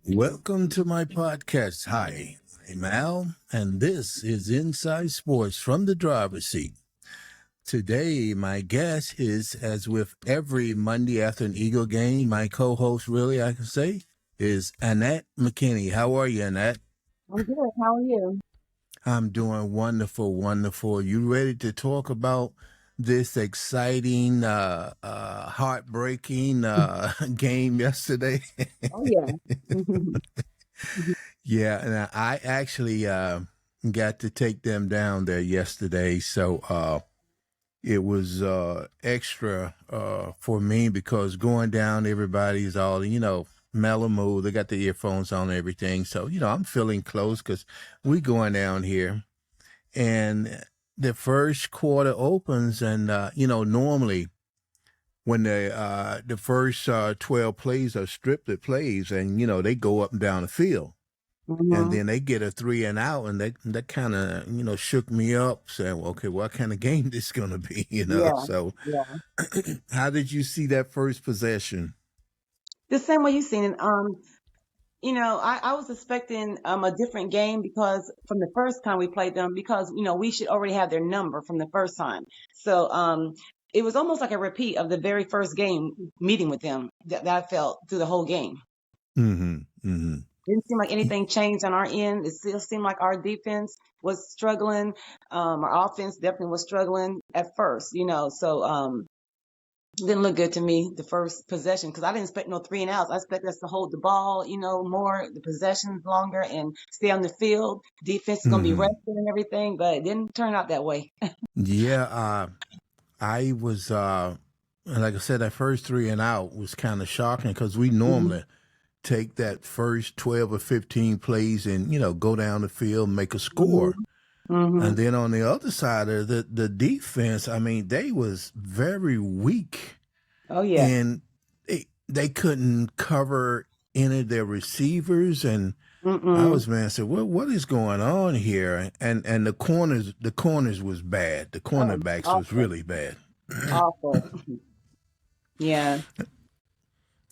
Welcome to my podcast. Hi, I'm Al, and this is Inside Sports from the driver's seat. Today, my guest is, as with every Monday after an Eagle game, my co-host, really, I can say, is Annette Mckinney. How are you, Annette? I'm good. How are you? I'm doing wonderful, wonderful. You ready to talk about this exciting, heartbreaking game yesterday? Oh, yeah. Yeah, and I actually got to take them down there yesterday, so it was extra for me because going down, everybody's all mellow mood. They got the earphones on and everything, so I'm feeling close because we going down here, and the first quarter opens, and normally when the first 12 plays are scripted plays, and they go up and down the field. And then they get a 3 and out, and that kind of shook me up, saying, well, okay, what kind of game this going to be, Yeah. So Yeah. how did you see that first possession? The same way you seen it. I was expecting a different game because from the first time we played them, because we should already have their number from the first time. So it was almost like a repeat of the very first game meeting with them that I felt through the whole game. Mm-hmm. Mm-hmm. Didn't seem like anything changed on our end. It still seemed like our defense was struggling. Our offense definitely was struggling at first, So didn't look good to me the first possession because I didn't expect no 3 and outs. I expect us to hold the ball, more, the possessions longer, and stay on the field. Defense is gonna be rested and everything, but it didn't turn out that way. Yeah, I was like I said, that first 3 and out was kind of shocking because we normally take that first 12 or 15 plays and go down the field and make a score. And then on the other side of the defense, I mean, they was very weak. Oh yeah. And they couldn't cover any of their receivers, and I was said, well, what is going on here? And the corners was bad. The cornerbacks was really bad. Awful. Yeah.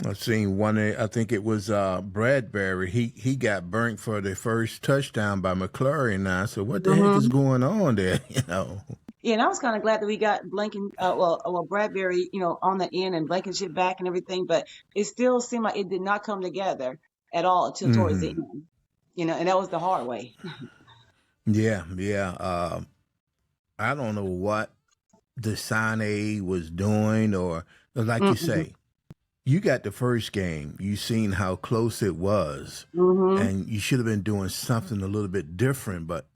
I've seen one. I think it was Bradbury. He got burnt for the first touchdown by McClurry. And I said, "What the heck is going on there?" Yeah, and I was kind of glad that we got Bradbury, on the end and Blankenship back and everything. But it still seemed like it did not come together at all until towards the end. And that was the hard way. Yeah. I don't know what Desane was doing, or like you say. You got the first game. You seen how close it was, and you should have been doing something a little bit different. But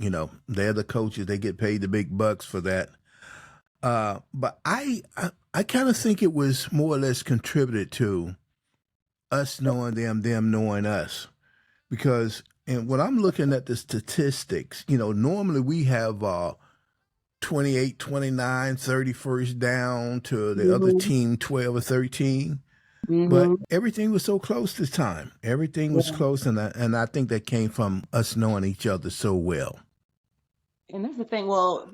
they're the coaches; they get paid the big bucks for that. But I kind of think it was more or less contributed to us knowing them knowing us, because when I'm looking at the statistics, normally we have 28, 29, 30 first down to the other team 12 or 13. But everything was so close this time. Everything was close, and I think that came from us knowing each other so well. And that's the thing. Well,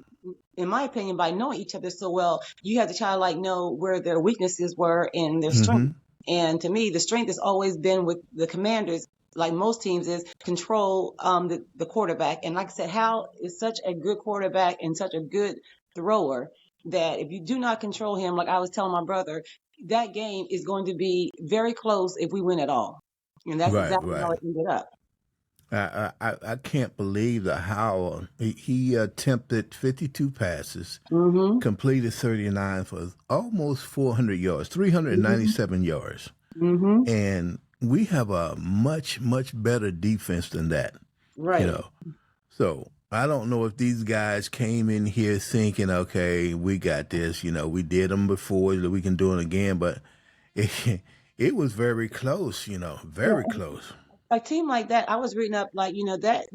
in my opinion, by knowing each other so well, you have to try to know where their weaknesses were and their strength. And to me, the strength has always been with the Commanders, like most teams, is control the quarterback. And like I said, Hal is such a good quarterback and such a good thrower that if you do not control him, like I was telling my brother, that game is going to be very close if we win at all. And that's exactly how it ended up. I can't believe how he attempted 52 passes, completed 39 for almost 400 yards, 397 yards. And we have a much, much better defense than that. Right. So I don't know if these guys came in here thinking, okay, we got this, we did them before, we can do it again, but it was very close, very close. A team like that, I was reading up, that,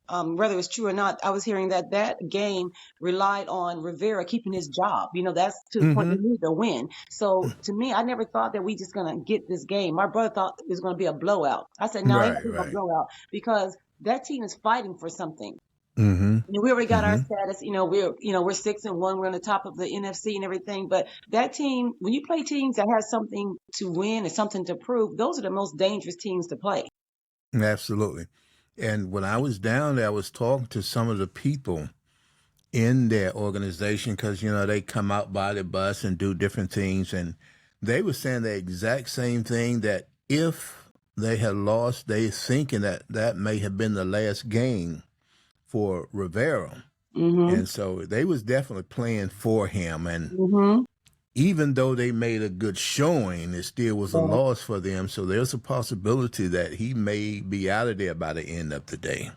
whether it's true or not, I was hearing that game relied on Rivera keeping his job. That's to the point they need to win. So to me, I never thought that we just going to get this game. My brother thought it was going to be a blowout. I said, no, it's not a blowout because that team is fighting for something. Mm-hmm. We already got our Mm-hmm. status. We're 6-1. We're on the top of the NFC and everything. But that team, when you play teams that have something to win and something to prove, those are the most dangerous teams to play. Absolutely. And when I was down there, I was talking to some of the people in their organization because they come out by the bus and do different things, and they were saying the exact same thing, that if they had lost, they thinking that that may have been the last game for Rivera, Mm-hmm. and so they was definitely playing for him. And Mm-hmm. even though they made a good showing, it still was a Yeah. loss for them. So there's a possibility that he may be out of there by the end of the day.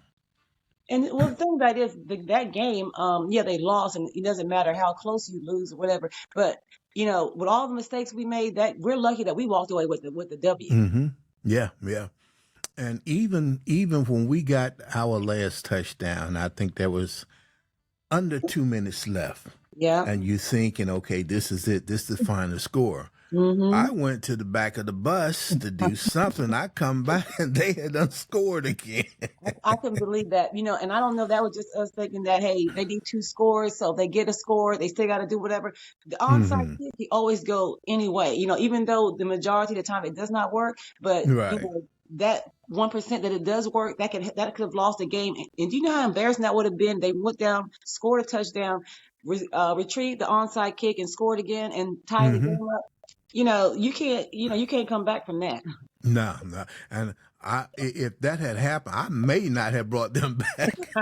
And well, the thing about it is that game, yeah, they lost, and it doesn't matter how close you lose or whatever. But with all the mistakes we made, that we're lucky that we walked away with the W. Mm-hmm. Yeah, yeah. And even when we got our last touchdown, I think there was under 2 minutes left. Yeah. And you thinking, okay, this is it. This is the final score. Mm-hmm. I went to the back of the bus to do something. I come back and they had done scored again. I couldn't believe that, and I don't know if that was just us thinking that, hey, they need 2 scores, so if they get a score, they still got to do whatever. The onside Mm-hmm. kick, he always go anyway, even though the majority of the time it does not work, but Right. that 1% that it does work, that could have lost the game. And do you know how embarrassing that would have been? They went down, scored a touchdown, retrieved the onside kick and scored again and tied the Mm-hmm. game up. You can't come back from that. No, no. And if that had happened, I may not have brought them back.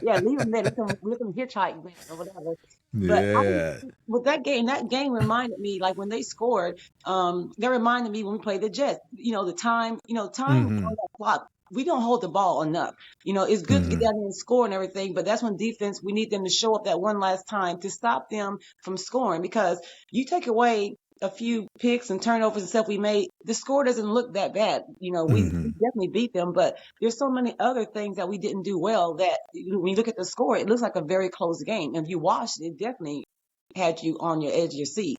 Yeah, leave them there. Let them hitchhike there or whatever. But Yeah. with that game reminded me, like when they scored, that reminded me when we played the Jets. The time on Mm-hmm. that clock. We don't hold the ball enough. It's good to get Mm-hmm. down there and score and everything, but that's when defense, we need them to show up that one last time to stop them from scoring, because you take away a few picks and turnovers and stuff we made, the score doesn't look that bad. We Mm-hmm. definitely beat them, but there's so many other things that we didn't do well that when you look at the score, it looks like a very close game. And if you watched it, definitely had you on your edge of your seat.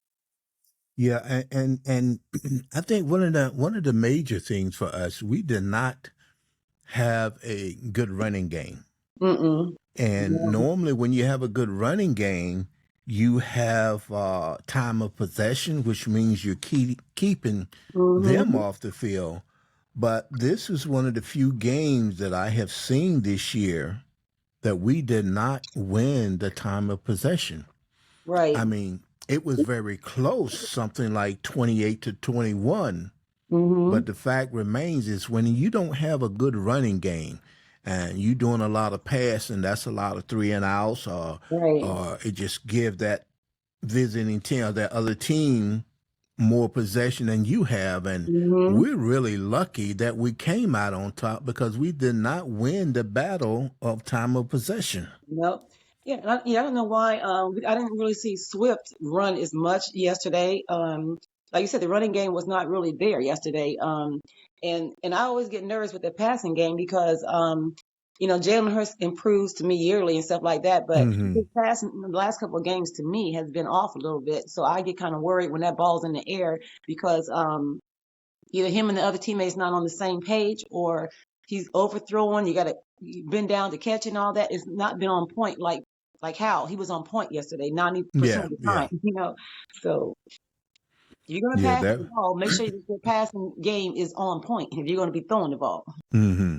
Yeah, and I think one of the major things for us, we did not have a good running game. Mm-mm. And Yeah. normally, when you have a good running game, you have time of possession, which means you're keeping them Mm-hmm. off the field. But this is one of the few games that I have seen this year that we did not win the time of possession. Right. I mean, it was very close, something like 28-21. Mm-hmm. But the fact remains is when you don't have a good running game and you doing a lot of passing, that's a lot of 3 and outs, Right. or it just give that visiting team or that other team more possession than you have. And Mm-hmm. we're really lucky that we came out on top because we did not win the battle of time of possession. Nope. Yeah, I don't know why. I didn't really see Swift run as much yesterday. Like you said, the running game was not really there yesterday. And I always get nervous with the passing game because Jalen Hurts improves to me yearly and stuff like that. But Mm-hmm. his passing in the last couple of games to me has been off a little bit. So I get kind of worried when that ball's in the air because either him and the other teammates not on the same page, or he's overthrowing. You got to bend down to catch and all that. It's not been on point like how he was on point yesterday, 90% Yeah, of the yeah, time. So if you're gonna yeah. pass the That. ball, make sure that your passing game is on point. If you're gonna be throwing the ball, Mm-hmm.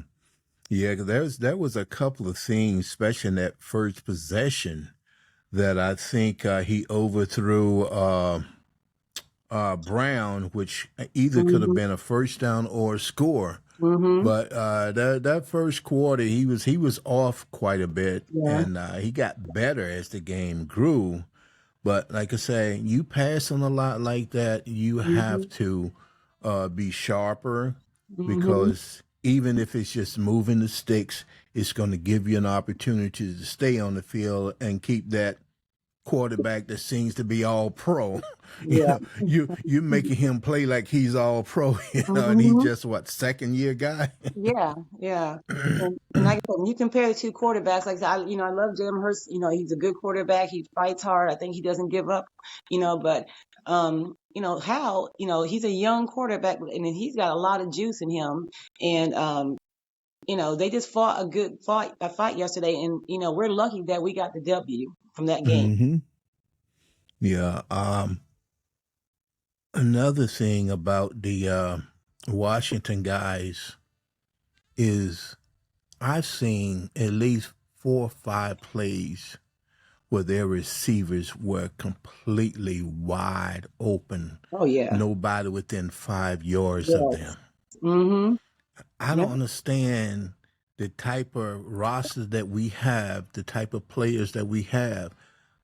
Yeah, 'cause there was a couple of things, especially in that first possession, that I think he overthrew Brown, which either could have hmm been a first down or a score. hmm But that first quarter, he was off quite a bit, yeah, and he got better as the game grew. But like I say, you passing a lot like that, you hmm have to be sharper hmm because even if it's just moving the sticks, it's going to give you an opportunity to stay on the field and keep that quarterback that seems to be all pro. You yeah. know, you're making him play like he's all pro, and he's hmm just what, second year guy. Yeah, yeah. And like I said, when you compare the two quarterbacks, like I said, I love Jalen Hurts. He's a good quarterback. He fights hard. I think he doesn't give up. But he's a young quarterback, and he's got a lot of juice in him. And they just fought a fight yesterday, and we're lucky that we got the W from that game. Mm-hmm. Yeah. Another thing about the Washington guys is I've seen at least 4 or 5 plays where their receivers were completely wide open. Oh yeah, Nobody within 5 yards of yes, them. mm-hmm, I yep, don't understand the type of roster that we have, the type of players that we have,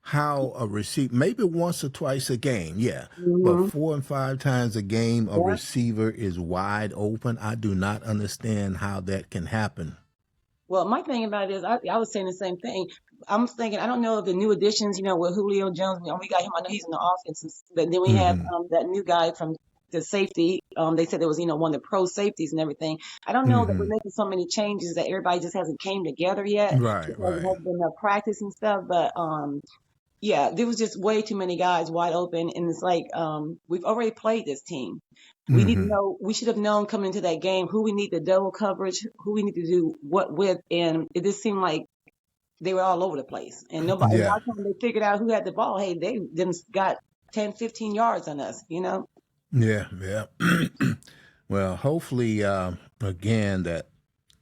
how a receiver, maybe once or twice a game, yeah, but mm-hmm, 4 and 5 times a game, a yeah. receiver is wide open. I do not understand how that can happen. Well, my thing about it is, I was saying the same thing. I'm thinking, I don't know if the new additions, with Julio Jones, we got him. I know he's in the offense, but then we have Mm-hmm. that new guy from the safety. They said it was, one of the pro safeties and everything. I don't know that we're Mm-hmm. making so many changes that everybody just hasn't came together yet Right, because it right. has been a practice and stuff. But yeah, there was just way too many guys wide open, and it's like we've already played this team. Mm-hmm. We should have known coming into that game who we need to double coverage, who we need to do what with, and it just seemed like they were all over the place. And nobody, by Yeah, the time they figured out who had the ball, hey, they then got 10, 15 yards on us. yeah, yeah. Well, hopefully, again, that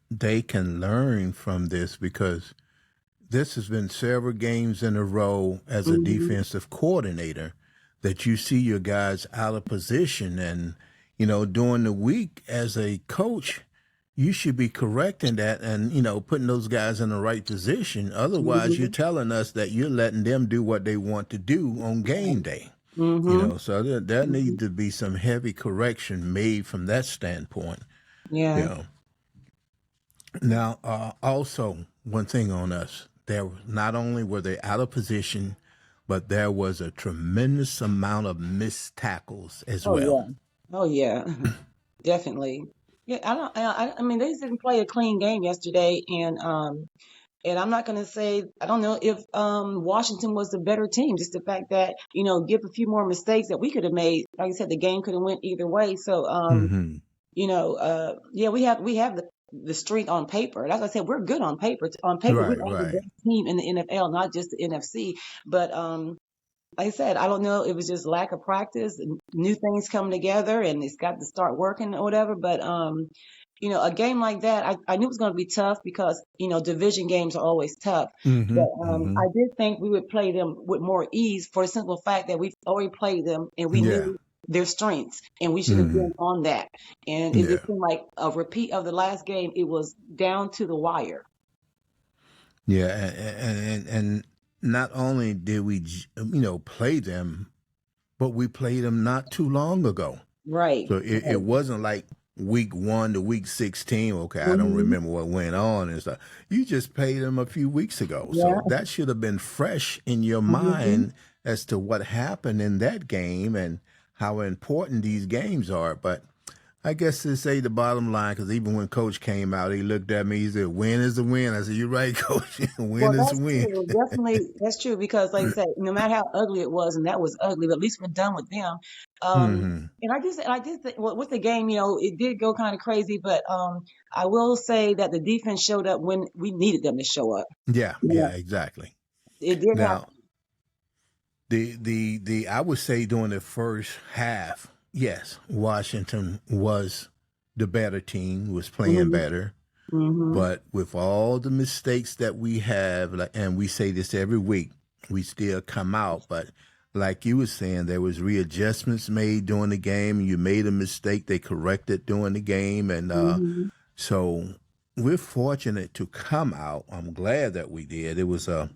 they can learn from this because this has been several games in a row as a Hmm. defensive coordinator that you see your guys out of position. And, during the week as a coach, you should be correcting that and, putting those guys in the right position. Otherwise, you're Hmm. telling us that you're letting them do what they want to do on game day. Hmm. So there Hmm. needs to be some heavy correction made from that standpoint. You Yeah. know. Now, also one thing on us, there not only were they out of position, but there was a tremendous amount of missed tackles as Oh well. yeah. Oh yeah. Definitely. Yeah. I mean, they just didn't play a clean game yesterday, and I'm not going to say, I don't know if Washington was the better team. Just the fact that, give a few more mistakes that we could have made. Like I said, the game could have went either way. So, Hmm. yeah, we have the strength on paper. Like I said, we're good on paper. On paper, we Right, are the right. best team in the NFL, not just the NFC. But like I said, I don't know. It was just lack of practice, new things come together, and it's got to start working or whatever. But a game like that, I knew it was going to be tough because division games are always tough. Hmm. But Hmm. I did think we would play them with more ease for the simple fact that we've already played them and we Yeah. knew their strengths, and we should have Hmm. been on that. And it Yeah. just seemed like a repeat of the last game. It was down to the wire. Yeah. And not only did we, play them, but we played them not too long ago. Right. So it Right. wasn't like week 1 to week 16. Okay, I don't Hmm. remember what went on and stuff. You just played them a few weeks ago. Yeah. So that should have been fresh in your Hmm. mind as to what happened in that game and how important these games are. But I guess to say the bottom line, because even when Coach came out, he looked at me, he said, win is a win. I said, you're right, Coach. Well, Win is a that's win. true. Definitely, that's true because, like I said, no matter how ugly it was, and that was ugly, but at least we're done with them. Hmm. And I did think, well, with the game, it did go kind of crazy, but I will say that the defense showed up when we needed them to show up. Yeah, Yeah, yeah, exactly. it did Now, happen. the I would say during the first half, yes, Washington was the better team, was playing Hmm. better. Hmm. But with all the mistakes that we have, and we say this every week, we still come out. But like you were saying, there was readjustments made during the game. You made a mistake, they corrected during the game, and Hmm. so we're fortunate to come out. I'm glad that we did. It was a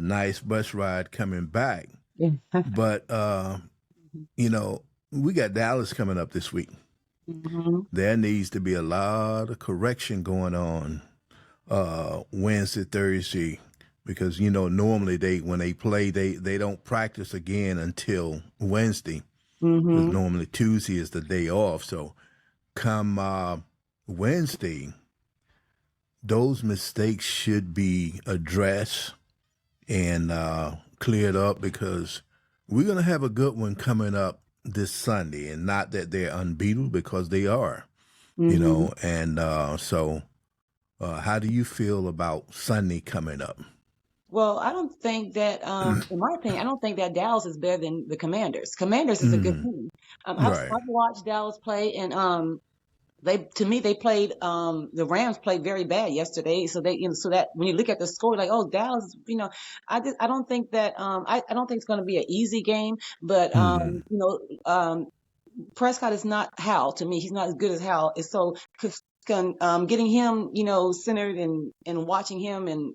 nice bus ride coming back. Yeah. But you know, we got Dallas coming up this week. Hmm. There needs to be a lot of correction going on Wednesday, Thursday, because normally when they play they don't practice again until Wednesday, because Hmm. normally Tuesday is the day off. So come Wednesday, those mistakes should be addressed and cleared up because we're going to have a good one coming up this Sunday. And not that they're unbeatable, because they are, Hmm. and so How do you feel about Sunday coming up? Well, I don't think that, in my opinion, I don't think that Dallas is better than the Commanders. Commanders is a good Mm, team. right. I've watched Dallas play, and to me, they played, the Rams played very bad yesterday. So so that when you look at the score, like, oh, Dallas, I don't think that, I don't think it's going to be an easy game, but, Mm, Prescott is not Hal to me. He's not as good as Hal. And so getting him, centered and watching him and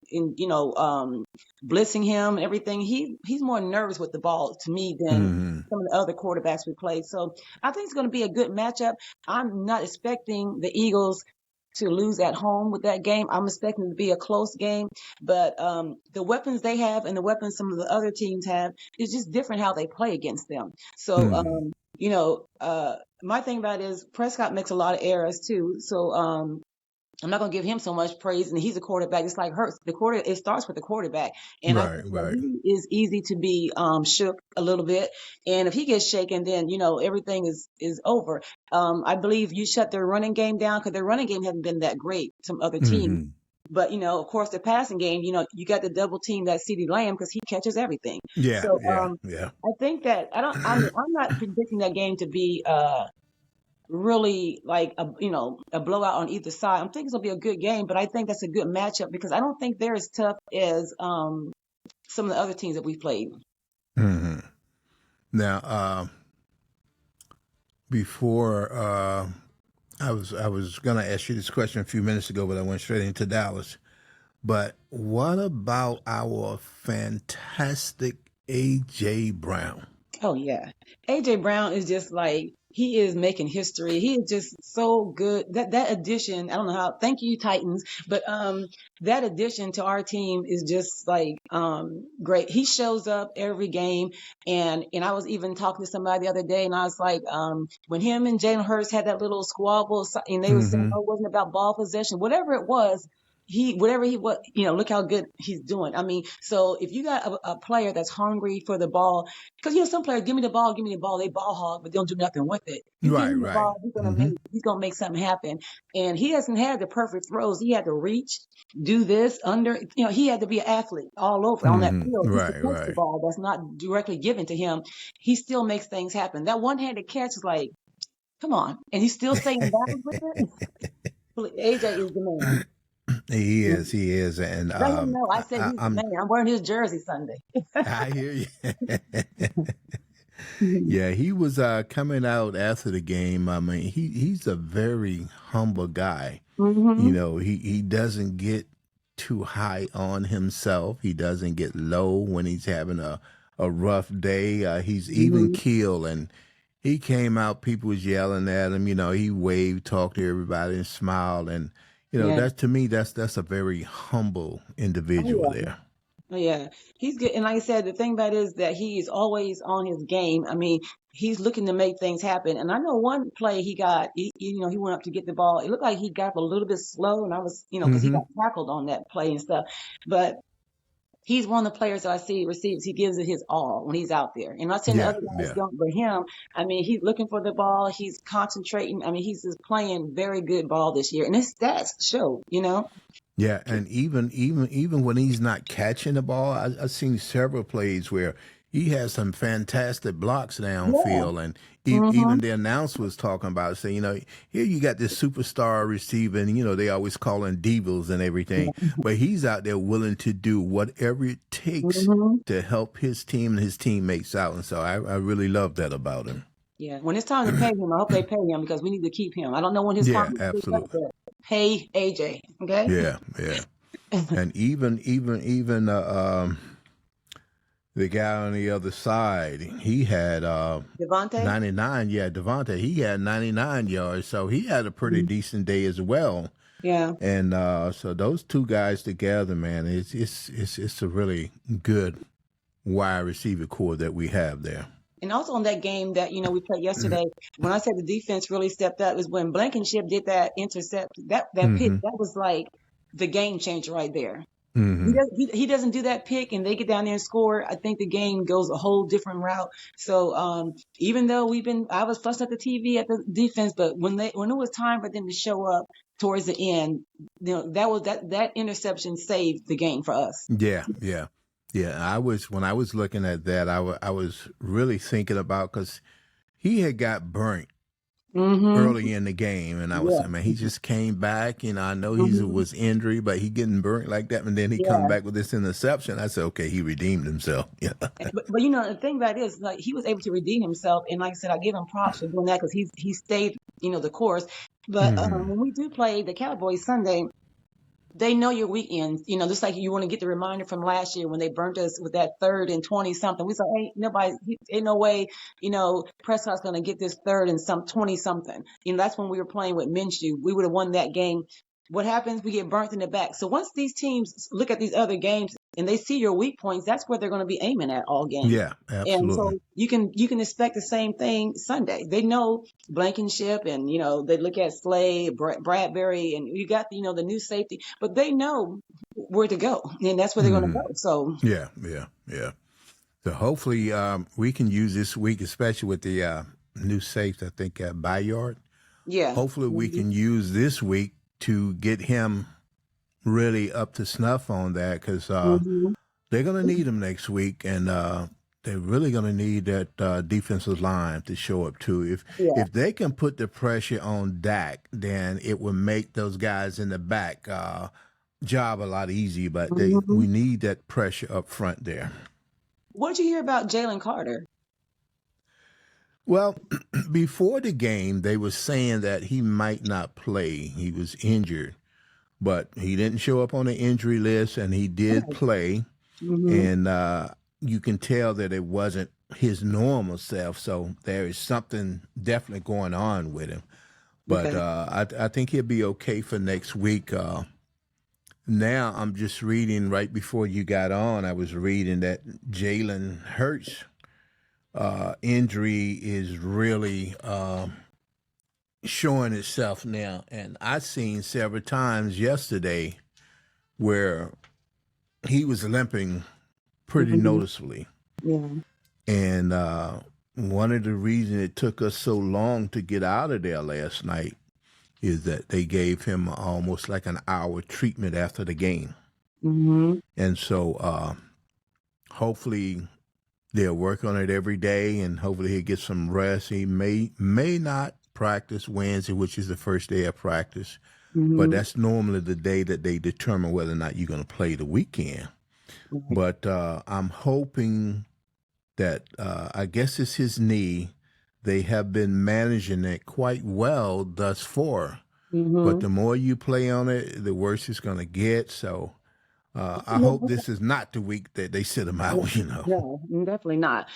blitzing him and everything, he's more nervous with the ball to me than mm, some of the other quarterbacks we played. So I think it's going to be a good matchup. I'm not expecting the Eagles to lose at home with that game. I'm expecting it to be a close game, but the weapons they have and the weapons some of the other teams have is just different how they play against them. So, mm. my thing about it is Prescott makes a lot of errors too. So, I'm not gonna give him so much praise, and he's a quarterback. It's like Hurts. It starts with the quarterback, and I Right, think that right. he is easy to be shook a little bit. And if he gets shaken, then everything is over. I believe you shut their running game down because their running game hasn't been that great. Some other teams, Hmm. but of course, the passing game, you got to double team that CeeDee Lamb because he catches everything. Yeah, So, yeah, yeah. I think that I don't. I'm not predicting that game to be really like a blowout on either side. I'm thinking it's gonna be a good game, but I think that's a good matchup because I don't think they're as tough as some of the other teams that we've played. Hmm. Now, before I was gonna ask you this question a few minutes ago, but I went straight into Dallas. But what about our fantastic AJ Brown? Oh yeah. AJ Brown is just like he is making history. He is just so good. That addition, I don't know how, thank you Titans, but that addition to our team is just like great. He shows up every game, and I was even talking to somebody the other day, and I was like, when him and Jalen Hurts had that little squabble, and they were saying, Hmm. oh, it wasn't about ball possession, whatever it was, whatever he what look how good he's doing. I mean, so if you got a player that's hungry for the ball, because some players give me the ball, they ball hog, but they don't do nothing with it. You give Right, him the right. ball, Hmm. he's gonna make something happen. And he hasn't had the perfect throws. He had to reach, do this under. He had to be an athlete all over on that Hmm. field just to Right, catch the right. ball. That's not directly given to him. He still makes things happen. That one-handed catch is like, come on, and he's still saying that with it. AJ is the man. He is, and Let him know. I said I, he's the I'm man. I'm wearing his jersey Sunday. I hear you. Yeah, he was coming out after the game. I mean, he's a very humble guy. You Mm-hmm. know, he doesn't get too high on himself. He doesn't get low when he's having a rough day. He's even Mm-hmm. keel, and he came out. People was yelling at him. You know, he waved, talked to everybody, and smiled. And Yeah. that to me, that's a very humble Oh individual yeah. there. Oh, yeah, he's good. And like I said, the thing about it is that he is always on his game. I mean, he's looking to make things happen. And I know one play he went up to get the ball. It looked like he got up a little bit slow, and I was, because he Hmm. got tackled on that play and stuff. But he's one of the players that I see receives. He gives it his all when he's out there. And I'm not saying the Yeah, other guys yeah. don't, but him, I mean, he's looking for the ball. He's concentrating. I mean, he's just playing very good ball this year, and his stats show. Yeah, and even when he's not catching the ball, I've seen several plays where he has some fantastic blocks Yeah. downfield, and Mm-hmm. even the announcer was talking about saying, here you got this superstar receiver, and they always call him divas and everything, but he's out there willing to do whatever it takes Mm-hmm. to help his team and his teammates out, and so I really love that about him. Yeah, when it's time to pay him, I hope they pay him because we need to keep him. I don't know when his Yeah, contract is up, absolutely. but pay AJ, okay? Yeah, yeah, and even the guy on the other side, he had Devontae? 99. Yeah, Devontae, he had 99 yards, so he had a pretty decent day as well. Yeah. And so those two guys together, man, it's a really good wide receiver core that we have there. And also on that game that, we played yesterday, when I said the defense really stepped up is when Blankenship did that intercept, that pick, Mm-hmm. that was like the game changer right there. He Mm-hmm. doesn't, he doesn't do that pick and they get down there and score. I think the game goes a whole different route. So, even though I was fussing at the TV at the defense, but when it was time for them to show up, towards the end, that interception saved the game for us. Yeah, yeah, yeah. When I was looking at that, I was really thinking about, because he had got burnt Mm-hmm. early in the game, and I was Yeah. saying, man, he just came back. I know he Mm-hmm. was injured, but he getting burnt like that, and then he come Yeah. back with this interception. I said, okay, he redeemed himself. Yeah. But the thing about it is, like, he was able to redeem himself, and like I said, I give him props for doing that because he stayed the course. But Hmm. when we do play the Cowboys Sunday, they know your weekends, just like you want to get the reminder from last year when they burnt us with that 3rd and 20 something. We said, ain't no way, Prescott's going to get this 3rd and some 20 something. That's when we were playing with Minshew. We would have won that game. What happens? We get burnt in the back. So once these teams look at these other games and they see your weak points, that's where they're going to be aiming at all game. Yeah, And absolutely. so you can expect the same thing Sunday. They know Blankenship, and they look at Slay, Bradbury, and you got the new safety, but they know where to go, and that's where they're going to Hmm. go. So Yeah, yeah, yeah. So hopefully we can use this week, especially with the new safety, I think, Bayard. yeah. Hopefully we Hmm. can use this week to get him really up to snuff on that, because Hmm. they're going to need him next week, and they're really going to need that defensive line to show up too. Yeah. If they can put the pressure on Dak, then it will make those guys in the back job a lot easier. But Hmm. we need that pressure up front there. What did you hear about Jalen Carter? Well, before the game, they were saying that he might not play. He was injured, but he didn't show up on the injury list, and he did play. Hmm. And you can tell that it wasn't his normal self. So there is something definitely going on with him. But Okay. I think he'll be okay for next week. Now I'm just reading right before you got on. I was reading that Jalen Hurts injury is really showing itself now, and I seen several times yesterday where he was limping pretty Hmm. noticeably. Yeah. And one of the reasons it took us so long to get out of there last night is that they gave him almost like an hour treatment after the game. Hmm. And so hopefully they'll work on it every day, and hopefully he'll get some rest. He may not practice Wednesday, which is the first day of practice, but Hmm. that's normally the day that they determine whether or not you're going to play the weekend. But I'm hoping that I guess it's his knee. They have been managing it quite well thus far. But Hmm. the more you play on it, the worse it's going to get. So I hope this is not the week that they sit him out. No, definitely not.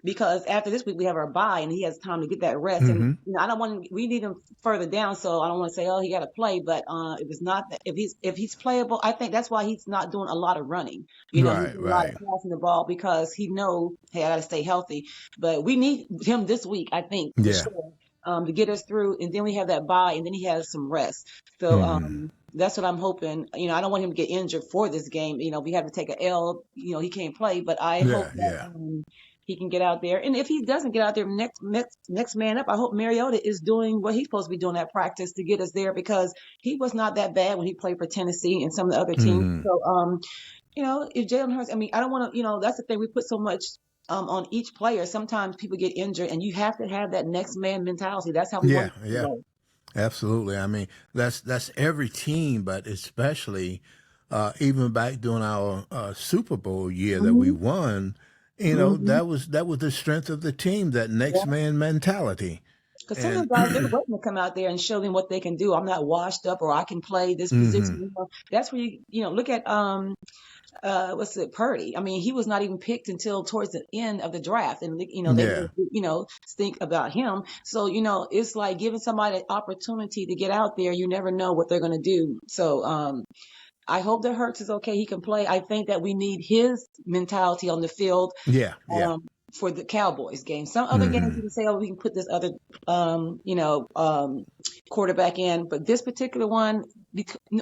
Because after this week we have our bye, and he has time to get that rest. And Hmm. I don't want we need him further down, so I don't want to say, oh, he got to play. But if it's not, if he's playable, I think that's why he's not doing a lot of running. He's Right, doing a lot of right. passing the ball because he know, hey, I got to stay healthy. But we need him this week, I think, for Yeah. sure, to get us through. And then we have that bye, and then he has some rest. So Hmm. that's what I'm hoping. I don't want him to get injured for this game. We have to take a L. He can't play, but I hope Yeah, that yeah. he can get out there. And if he doesn't get out there, next man up, I hope Mariota is doing what he's supposed to be doing at practice to get us there, because he was not that bad when he played for Tennessee and some of the other teams. Hmm. So if Jalen Hurts, I don't want to. That's the thing, we put so much on each player. Sometimes people get injured, and you have to have that next man mentality. That's how we Yeah, want to yeah. go. Absolutely. I mean, that's every team, but especially even back during our Super Bowl year that we Hmm. won, Hmm. that was the strength of the team, that next man mentality. Because some of And the guys, they're waiting to come out there and show them what they can do. I'm not washed up, or I can play this position. hmm That's where you look at what's it, Purdy. I mean, he was not even picked until towards the end of the draft, and they yeah, think about him. So it's like giving somebody an opportunity to get out there. You never know what they're going to do. So I hope that Hurts is okay. He can play. I think that we need his mentality on the field yeah, yeah. for the Cowboys game. Some other games you hmm can say, oh, we can put this other, quarterback in, but this particular one,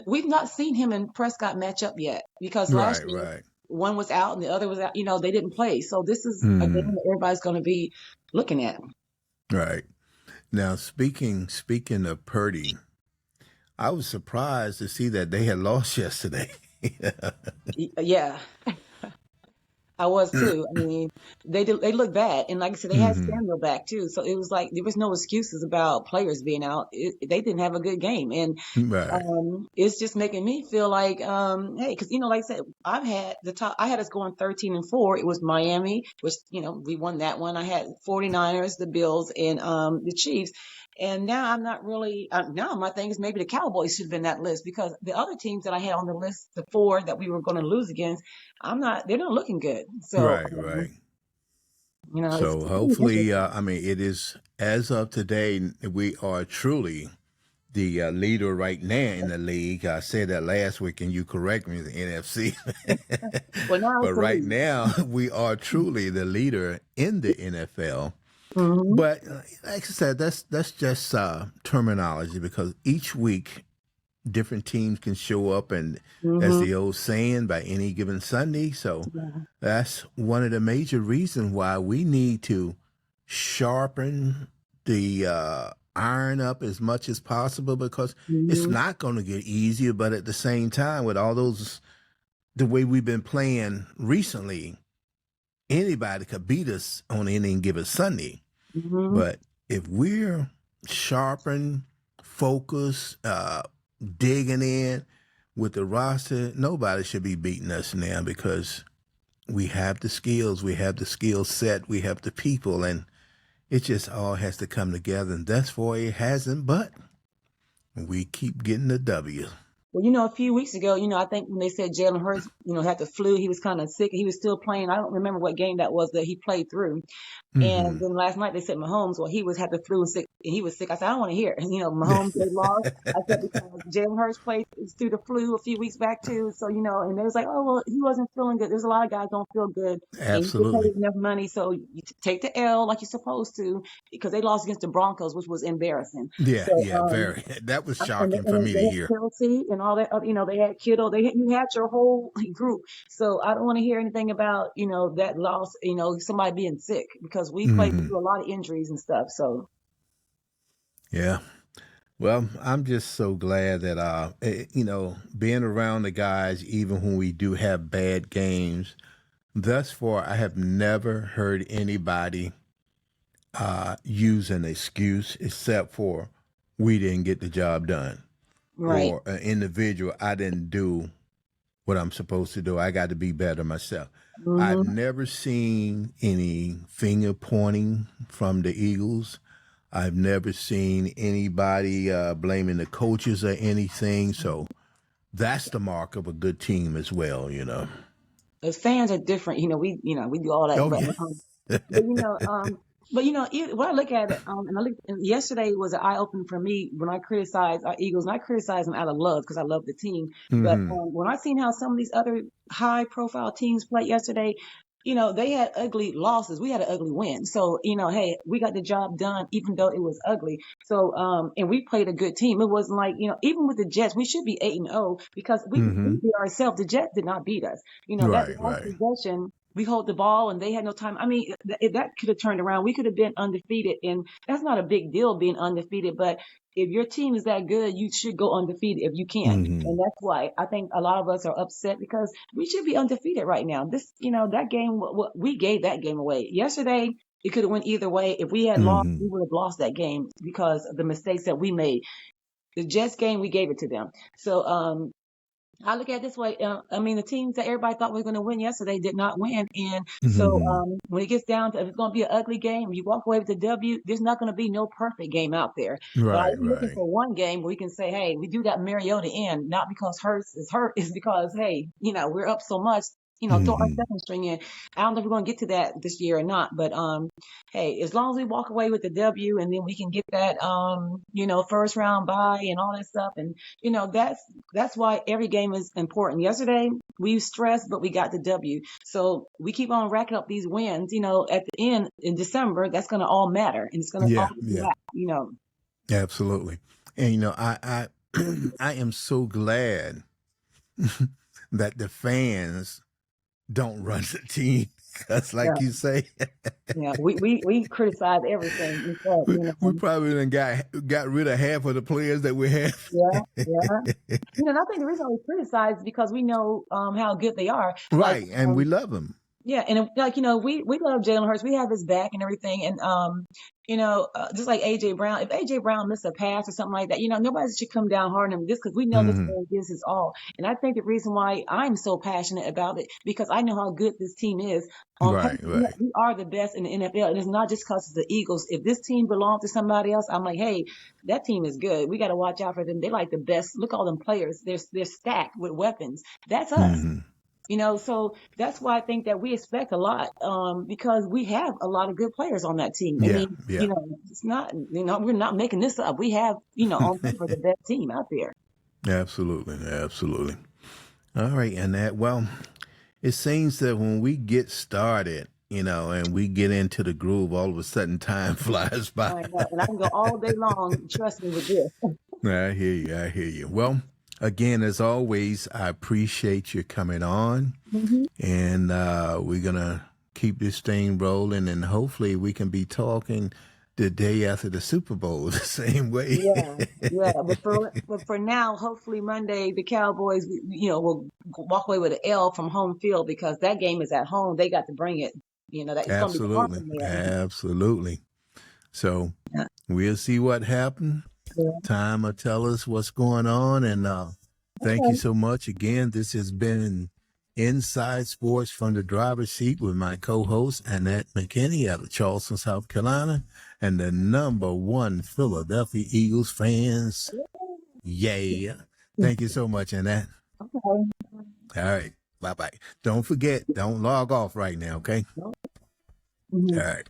we've not seen him and Prescott match up yet, because last Right, year right. one was out and the other was out. They didn't play. So this is a game hmm that everybody's going to be looking at. Right. Now, speaking of Purdy, I was surprised to see that they had lost yesterday. Yeah, I was too. I mean, they look bad, and like I said, they had Hmm. Samuel back too, so it was like there was no excuses about players being out. They didn't have a good game, and Right. it's just making me feel like, hey, because like I said, I had us going 13-4. It was Miami, which we won that one. I had 49ers, the Bills, and the Chiefs. And now I'm not really. Now my thing is maybe the Cowboys should have been that list because the other teams that I had on the list, the four that we were going to lose against, I'm not. They're not looking good. So Right. Right. it's So hopefully, interesting. I mean, it is as of today, we are truly the leader right now in the league. I said that last week, and you correct me, the NFC. Well, now But it's the right lead. now, we are truly the leader in the NFL. Hmm. But like I said, that's just terminology because each week different teams can show up, and as Hmm. the old saying, by any given Sunday. So Yeah. that's one of the major reasons why we need to sharpen the iron up as much as possible because it's Hmm. not going to get easier. But at the same time, with all those, the way we've been playing recently, anybody could beat us on any given Sunday. Hmm. But if we're sharpened, focused, digging in with the roster, nobody should be beating us now because we have the skills, we have the skill set, we have the people, and it just all has to come together. And thus far, it hasn't, but we keep getting the W. Well, a few weeks ago, I think when they said Jalen Hurts, had the flu, he was kind of sick. He was still playing. I don't remember what game that was that he played through. And Mm-hmm. then last night they said Mahomes, well, he was had the flu and sick, and he was sick. I said, I don't want to hear it. Mahomes, they lost. I said, because Jalen Hurts played through the flu a few weeks back too. So, and they was like, oh, well, he wasn't feeling good. There's a lot of guys don't feel good and you get Absolutely. paid enough money. So you take the L like you're supposed to because they lost against the Broncos, which was embarrassing. Yeah, So, yeah, very. That was and they, shocking for and me they to had hear. Kelsey and all that. They had Kittle. You had your whole group. So I don't want to hear anything about that loss. Somebody being sick because we played Mm-hmm. through a lot of injuries and stuff. So Yeah. Well, I'm just so glad that being around the guys, even when we do have bad games. Thus far, I have never heard anybody use an excuse except for we didn't get the job done, right. or an individual, I didn't do what I'm supposed to do. I got to be better myself. I've Hmm. never seen any finger pointing from the Eagles. I've never seen anybody blaming the coaches or anything. So that's the mark of a good team as well. As fans are different. We do all that, Oh, but yeah. But when I look at it, and yesterday was an eye opener for me when I criticized our Eagles, and I criticized them out of love because I love the team. But Hmm. when I seen how some of these other high profile teams played yesterday, they had ugly losses. We had an ugly win. So, hey, we got the job done, even though it was ugly. So, and we played a good team. It wasn't like, even with the Jets, we should be 8-0 because we Hmm. beat ourselves. The Jets did not beat us. That Right, last right. possession, we hold the ball and they had no time. I mean, that could have turned around. We could have been undefeated, and that's not a big deal being undefeated. But if your team is that good, you should go undefeated if you can. Hmm. And that's why I think a lot of us are upset because we should be undefeated right now. That game, we gave that game away yesterday. It could have went either way. If we had lost, we Hmm. would have lost that game because of the mistakes that we made. The Jets game, we gave it to them. So, I look at it this way. I mean, the teams that everybody thought were going to win yesterday did not win. And so Hmm. when it gets down to if it's going to be an ugly game, you walk away with the W, there's not going to be no perfect game out there. But Right, I'm looking right. for one game where we can say, hey, we do got Mariota in, not because Hurts is hurt, it's because, hey, we're up so much. Throw our Hmm. second string in. I don't know if we're going to get to that this year or not, but hey, as long as we walk away with the W and then we can get that first round bye and all that stuff, and that's why every game is important. Yesterday, we stressed, but we got the W. So we keep on racking up these wins. At the end in December, that's going to all matter, and it's going to Yeah, all be yeah, that. absolutely. And I I am so glad that the fans don't run the team. That's Yeah, like you say. yeah. We criticize everything. In fact, We probably done got rid of half of the players that we have. yeah, yeah. And I think the reason we criticize is because we know how good they are. Like, Right, and we love them. yeah, and like we love Jalen Hurts. We have his back and everything, and just like AJ Brown. If AJ Brown missed a pass or something like that, nobody should come down hard on him just because we know this Hmm. man gives his all. And I think the reason why I'm so passionate about it because I know how good this team is. On paper, Right, right. we are the best in the NFL, and it's not just because it's the Eagles. If this team belonged to somebody else, I'm like, hey, that team is good. We got to watch out for them. They're like the best. Look, all them players. They're stacked with weapons. That's us. Hmm. So that's why I think that we expect a lot, because we have a lot of good players on that team. I Yeah, mean, yeah. it's not, we're not making this up. We have, on paper the best team out there. Absolutely, absolutely. All right, Annette. Well, it seems that when we get started, and we get into the groove, all of a sudden time flies by. I know, and I can go all day long. Trust me with this. I hear you. I hear you. Well, again, as always, I appreciate you coming on, Hmm. and we're gonna keep this thing rolling, and hopefully, we can be talking the day after the Super Bowl the same way. Yeah, yeah. But for now, hopefully Monday the Cowboys, will walk away with an L from home field because that game is at home. They got to bring it. That it's going to be fun Absolutely, there. absolutely. So Yeah. we'll see what happens. Yeah. Time will tell us what's going on. And thank you Okay. so much again. This has been Inside Sports from the driver's seat with my co-host Annette McKinney out of Charleston, South Carolina, and the #1 Philadelphia Eagles fans. Yeah. Thank you so much, Annette. Okay. All right. Bye-bye. Don't forget, don't log off right now, okay? Mhm. All right.